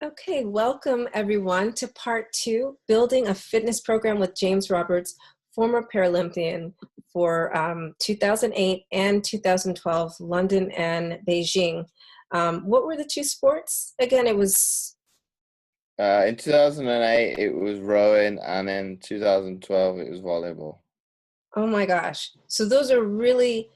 Okay, welcome everyone to part two, Building a Fitness Program with James Roberts, former Paralympian for 2008 and 2012, London and Beijing. What were the two sports? Again, it was... In 2008, it was rowing, and in 2012, it was volleyball. Oh my gosh. So those are really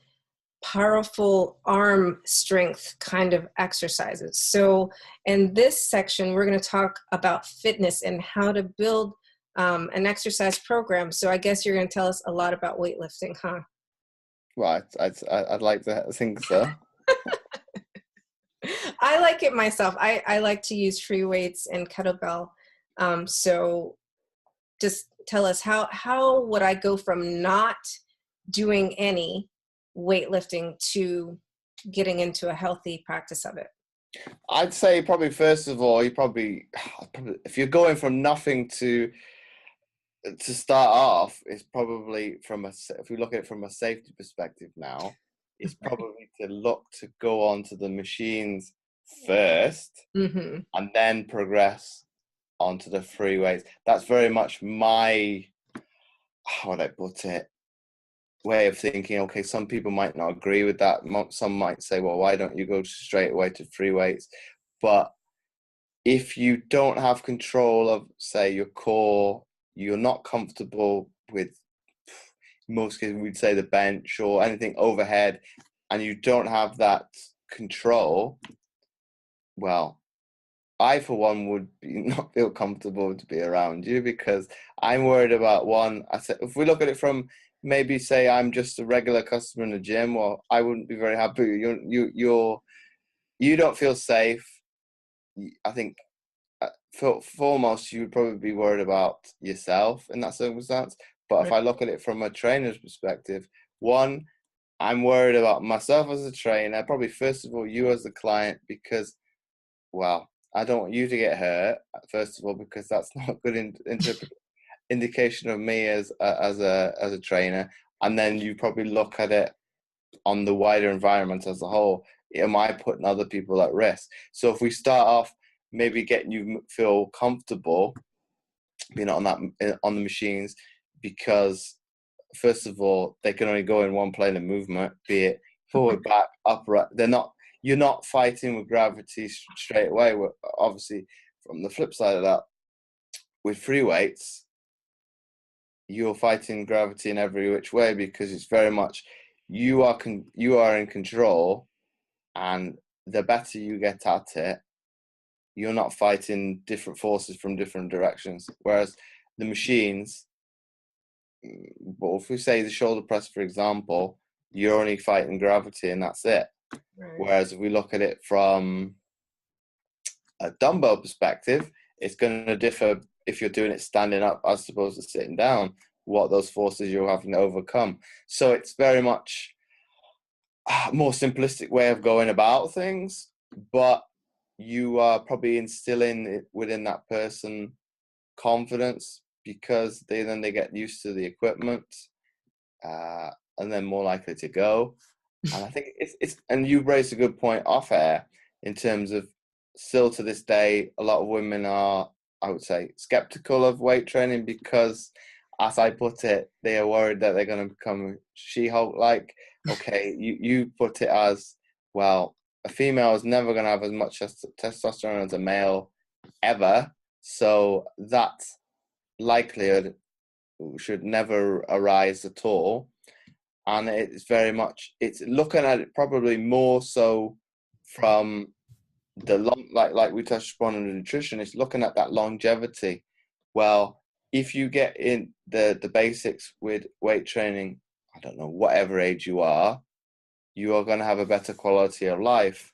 powerful arm strength kind of exercises. So in this section, we're going to talk about fitness and how to build an exercise program. So I guess you're going to tell us a lot about weightlifting, huh? Well, I'd like to think so. I like it myself. I like to use free weights and kettlebell. So just tell us, how would I go from not doing any weightlifting to getting into a healthy practice of it? I'd say probably first of all, you probably if you're going from nothing to start off, it's probably if we look at it from a safety perspective now, it's probably to look to go onto the machines first Mm-hmm. and then progress onto the free weights. That's very much my, how would I put it, way of thinking. Okay, some people might not agree with that. Some might say, well, why don't you go straight away to free weights? But if you don't have control of, say, your core, you're not comfortable with, in most cases, we'd say the bench or anything overhead, and you don't have that control, well, I, for one, would not feel comfortable to be around you, because I'm worried about one. I said, if we look at it from maybe say I'm just a regular customer in the gym, well, I wouldn't be very happy. You don't feel safe. I think foremost you would probably be worried about yourself in that circumstance. But if I look at it from a trainer's perspective, one, I'm worried about myself as a trainer. Probably first of all you as the client, because, well, I don't want you to get hurt, first of all, because that's not a good indication of me as a trainer. And then you probably look at it on the wider environment as a whole. Am I putting other people at risk? So if we start off maybe getting you feel comfortable being on the machines, because first of all they can only go in one plane of movement, be it forward, back, upright. You're not fighting with gravity straight away. Obviously, from the flip side of that, with free weights, you're fighting gravity in every which way, because it's very much you are in control, and the better you get at it, you're not fighting different forces from different directions. Whereas the machines, well, if we say the shoulder press, for example, you're only fighting gravity and that's it. Right. Whereas if we look at it from a dumbbell perspective, it's going to differ if you're doing it standing up as opposed to sitting down, what those forces you're having to overcome. So it's very much a more simplistic way of going about things, but you are probably instilling within that person confidence, because they get used to the equipment, and then more likely to go. And I think it's and you raised a good point off air in terms of, still to this day, a lot of women are, I would say, skeptical of weight training, because, as I put it, they are worried that they're going to become She-Hulk like. Okay, you put it as, well, a female is never going to have as much testosterone as a male ever, so that likelihood should never arise at all. And it's very much, it's looking at it probably more so from the like we touched upon in the nutrition, it's looking at that longevity. Well, if you get in the basics with weight training, I don't know, whatever age you are going to have a better quality of life.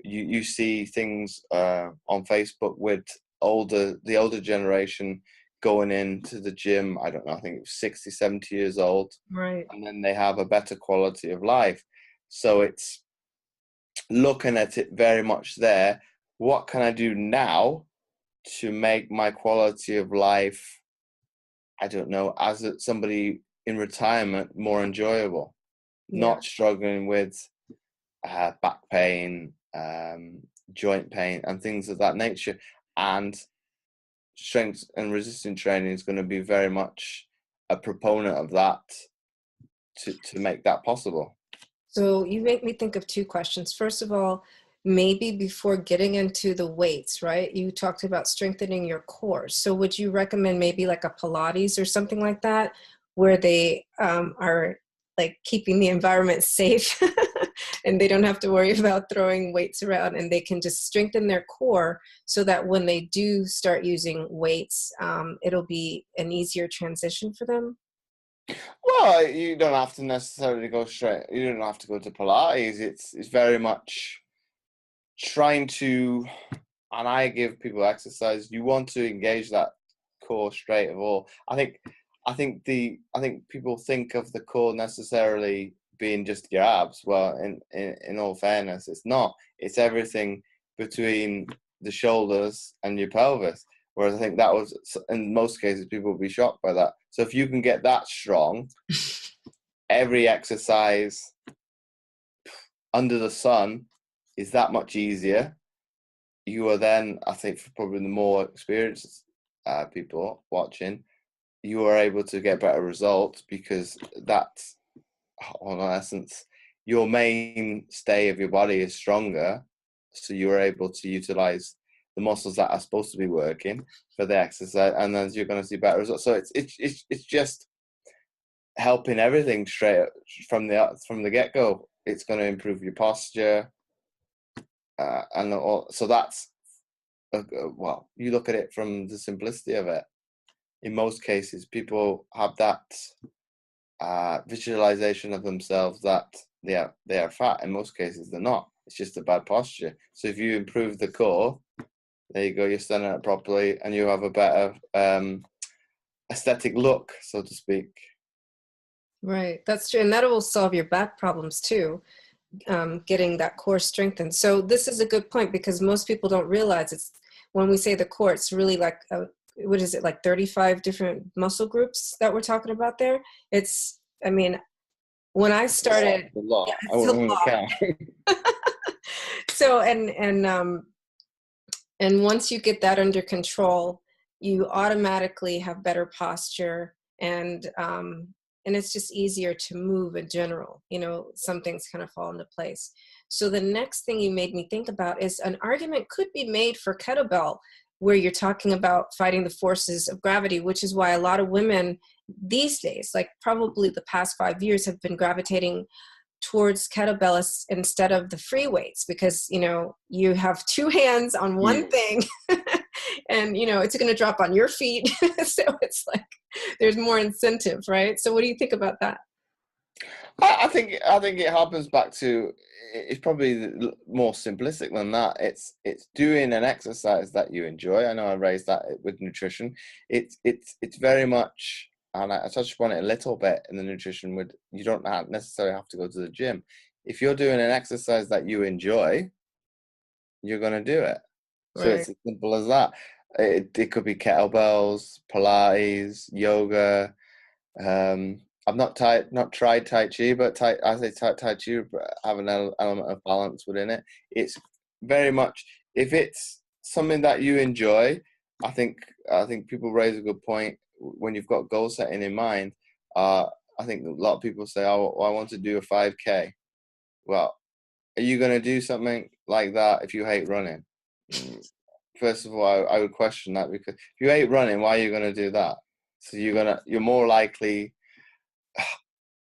You see things on Facebook with the older generation going into the gym, I don't know, I think it was 60, 70 years old. Right. And then they have a better quality of life. So it's looking at it very much there. What can I do now to make my quality of life, I don't know, as somebody in retirement, more enjoyable? Yeah. Not struggling with back pain, joint pain, and things of that nature. and strength and resistance training is going to be very much a proponent of that to make that possible. So you make me think of two questions. First of all, maybe before getting into the weights, right? You talked about strengthening your core. So would you recommend maybe like a Pilates or something like that, where they are like keeping the environment safe and they don't have to worry about throwing weights around, and they can just strengthen their core so that when they do start using weights, it'll be an easier transition for them? Well, you don't have to necessarily go straight. You don't have to go to Pilates. It's very much trying to, and I give people exercise. You want to engage that core straight of all. I think people think of the core necessarily being just your abs. Well, in all fairness, it's not. It's everything between the shoulders and your pelvis. Whereas I think that was, in most cases, people would be shocked by that. So if you can get that strong, every exercise under the sun is that much easier. You are then, I think, for probably the more experienced people watching, you are able to get better results because that's, in essence, your mainstay of your body is stronger. So you're able to utilize the muscles that are supposed to be working for the exercise, and then you're going to see better results. So it's just helping everything straight from the get-go. It's going to improve your posture, and all. So that's well, you look at it from the simplicity of it. In most cases, people have that visualization of themselves that they are fat. In most cases, they're not. It's just a bad posture. So if you improve the core, there you go. You're standing up properly, and you have a better aesthetic look, so to speak. Right, that's true. And that will solve your back problems too, getting that core strengthened. So this is a good point, because most people don't realize it's, when we say the core, it's really like, what is it, like 35 different muscle groups that we're talking about there? It's, I mean, when I started, It's a lot. yeah, I it's a wouldn't count. lot. So, and once you get that under control, you automatically have better posture, and it's just easier to move in general. You know, some things kind of fall into place. So the next thing you made me think about is an argument could be made for kettlebell, where you're talking about fighting the forces of gravity, which is why a lot of women these days, like probably the past 5 years, have been gravitating towards kettlebells instead of the free weights, because you know you have two hands on one thing and you know it's going to drop on your feet. So it's like there's more incentive, right? So what do you think about that? I think it happens back to, it's probably more simplistic than that. It's doing an exercise that you enjoy. I know I raised that with nutrition. It's very much, and I touched upon it a little bit in the nutrition. With, you don't necessarily have to go to the gym. If you're doing an exercise that you enjoy, you're going to do it. So Right. it's as simple as that. It could be kettlebells, Pilates, yoga. I've not tried Tai Chi, but Tai Chi have an element of balance within it. It's very much, if it's something that you enjoy, I think people raise a good point when you've got goal setting in mind. I think a lot of people say, "Oh, I want to do a 5K." Well, are you going to do something like that if you hate running? First of all, I would question that, because if you hate running, why are you going to do that? So you're more likely.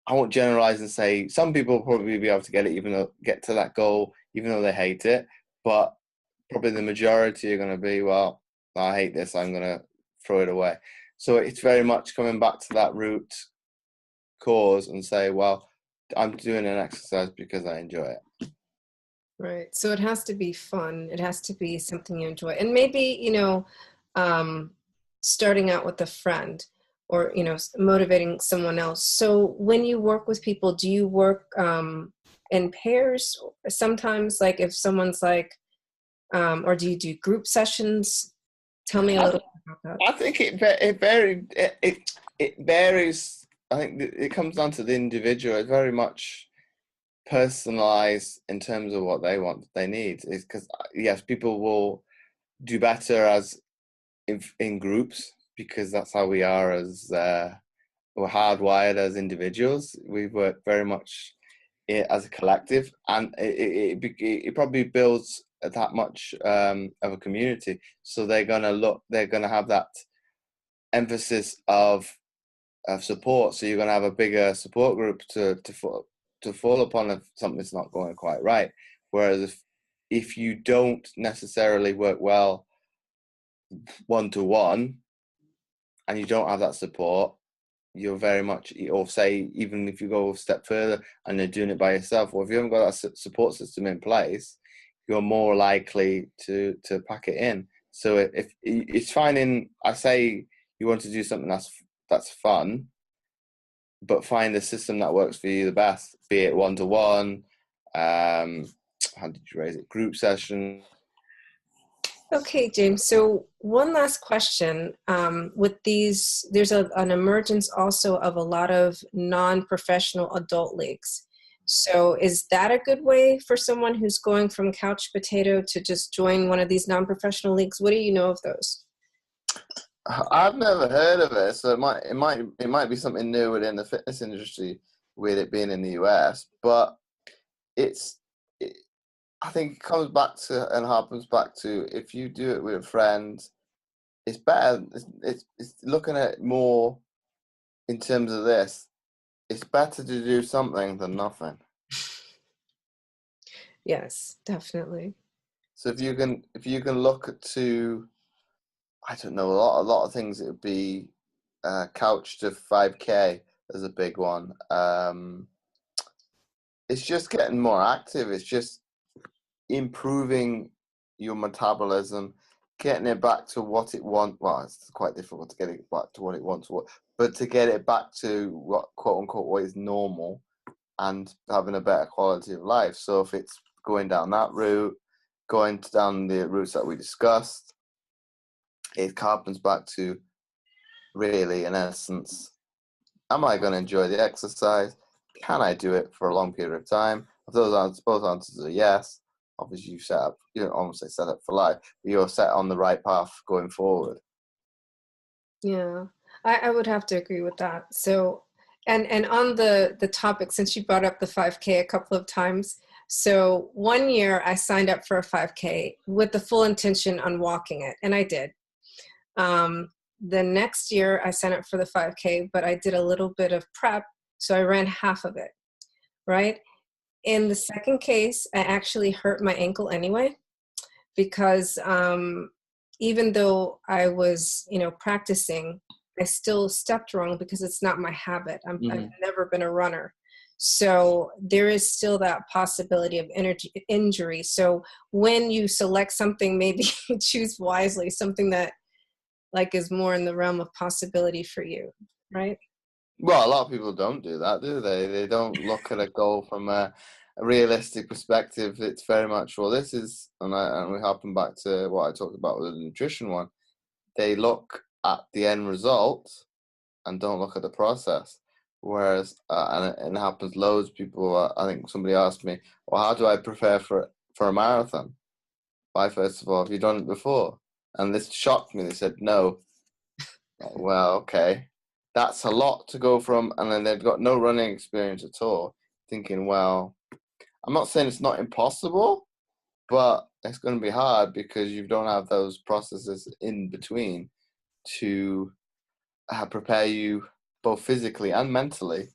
I won't generalize and say some people will probably be able to get to that goal, even though they hate it. But probably the majority are going to be, well, I hate this, I'm going to throw it away. So it's very much coming back to that root cause and say, well, I'm doing an exercise because I enjoy it. Right. So it has to be fun. It has to be something you enjoy. And maybe, you know, um, starting out with a friend, or, you know, motivating someone else. So when you work with people, do you work in pairs? Sometimes, like if someone's like, or do you do group sessions? Tell me a little bit about I think it varies. I think it comes down to the individual. It's very much personalized in terms of what they want, they need. Is because yes, people will do better as in groups, because that's how we are as we're hardwired as individuals. We work very much as a collective, and it probably builds that much of a community. So they're gonna have that emphasis of support. So you're gonna have a bigger support group to fall upon if something's not going quite right. Whereas if you don't necessarily work well one-to-one and you don't have that support, you're very much, or say, even if you go a step further and you're doing it by yourself, or if you haven't got that support system in place, you're more likely to pack it in. So if it's finding, I say you want to do something that's fun, but find the system that works for you the best, be it one-to-one, how did you raise it, group session. Okay, James. So one last question. With these, there's an emergence also of a lot of non-professional adult leagues. So is that a good way for someone who's going from couch potato to just join one of these non-professional leagues? What do you know of those? I've never heard of it, so it might be something new within the fitness industry, with it being in the US. But I think it comes back to and harpens back to, if you do it with a friend, it's better. It's looking at it more in terms of this. It's better to do something than nothing. Yes, definitely. So if you can look to, I don't know, a lot of things. It would be couch to 5K as a big one. It's just getting more active. It's just improving your metabolism, getting it back to what it wants. Well, it's quite difficult to get it back to what it wants, but to get it back to what, quote unquote, what is normal, and having a better quality of life. So if it's going down that route, going down the routes that we discussed, it harpens back to, really, in essence, am I going to enjoy the exercise? Can I do it for a long period of time? If both answers are yes, obviously you don't almost say set up for life, but you're set on the right path going forward. Yeah, I would have to agree with that. So, and on the topic, since you brought up the 5K a couple of times, so one year I signed up for a 5K with the full intention on walking it, and I did. The next year I signed up for the 5K, but I did a little bit of prep, so I ran half of it, right? In the second case, I actually hurt my ankle anyway, because even though I was, practicing, I still stepped wrong because it's not my habit. I've never been a runner. So there is still that possibility of injury. So when you select something, maybe choose wisely, something that is more in the realm of possibility for you, right? Well, a lot of people don't do that, do they? They don't look at a goal from a realistic perspective. It's very much, well, this is, and we harpen back to what I talked about with the nutrition one. They look at the end result and don't look at the process. Whereas, and it happens loads of people. I think somebody asked me, well, how do I prepare for a marathon? Why, first of all, have you done it before? And this shocked me. They said, no. Well, okay. That's a lot to go from, and then they've got no running experience at all. Thinking, well, I'm not saying it's not impossible, but it's going to be hard because you don't have those processes in between to prepare you both physically and mentally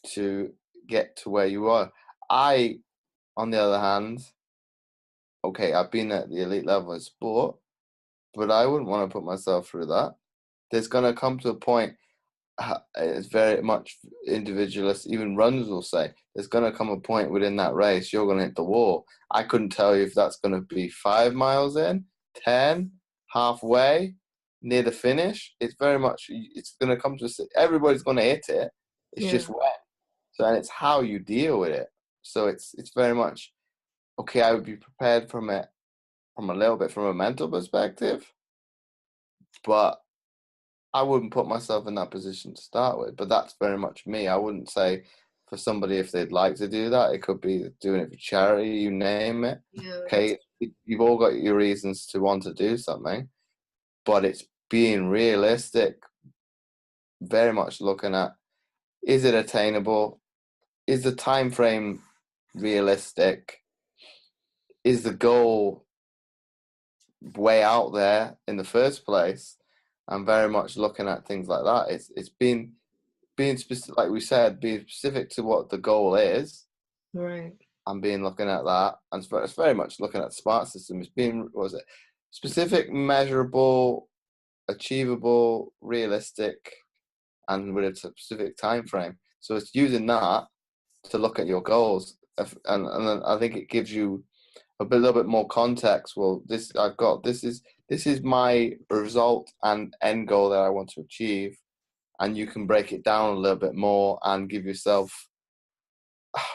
to get to where you are. I, on the other hand, okay, I've been at the elite level of sport, but I wouldn't want to put myself through that. There's going to come to a point, it's very much individualist. Even runners will say there's going to come a point within that race you're going to hit the wall. I couldn't tell you if that's going to be 5 miles in, 10, halfway, near the finish. It's very much, it's going to come to, everybody's going to hit it. It's just when. So, and it's how you deal with it. So it's very much, okay, I would be prepared from a little bit from a mental perspective, but I wouldn't put myself in that position to start with. But that's very much me. I wouldn't say for somebody, if they'd like to do that, it could be doing it for charity, you name it. Yeah, okay, you've all got your reasons to want to do something, but it's being realistic, very much looking at, is it attainable? Is the time frame realistic? Is the goal way out there in the first place? I'm very much looking at things like that. It's being specific, like we said, being specific to what the goal is, Right. and being looking at that, and it's very much looking at the SMART system. It's being, what was it, specific, measurable, achievable, realistic, and with a specific time frame. So it's using that to look at your goals, and then I think it gives you little bit more context. Well, this is my result and end goal that I want to achieve, and you can break it down a little bit more and give yourself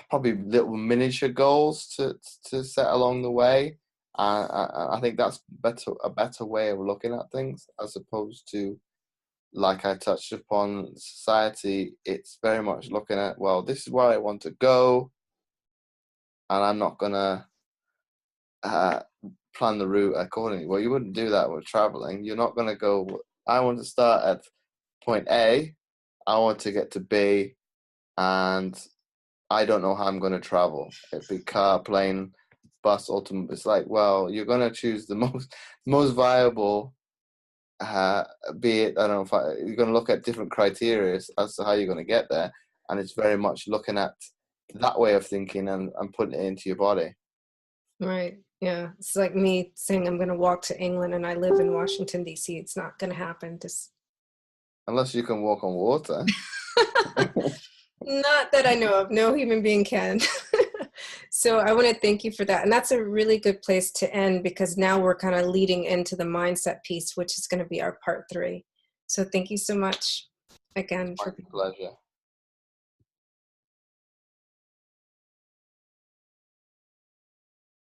probably little miniature goals to set along the way. I think that's a better way of looking at things, as opposed to, like I touched upon, society. It's very much looking at, well, this is where I want to go, and I'm not gonna plan the route accordingly. Well, you wouldn't do that with traveling. You're not gonna go, I want to start at point A, I want to get to B, and I don't know how I'm going to travel. It'd be car, plane, bus, ultimately. It's like, well, you're going to choose the most viable, be it, I don't know, you're going to look at different criteria as to how you're going to get there. And it's very much looking at that way of thinking and putting it into your body. Right. Yeah. It's like me saying I'm going to walk to England and I live in Washington, D.C. It's not going to happen. Unless you can walk on water. Not that I know of. No human being can. So I want to thank you for that. And that's a really good place to end, because now we're kind of leading into the mindset piece, which is going to be our part 3. So thank you so much again. My pleasure.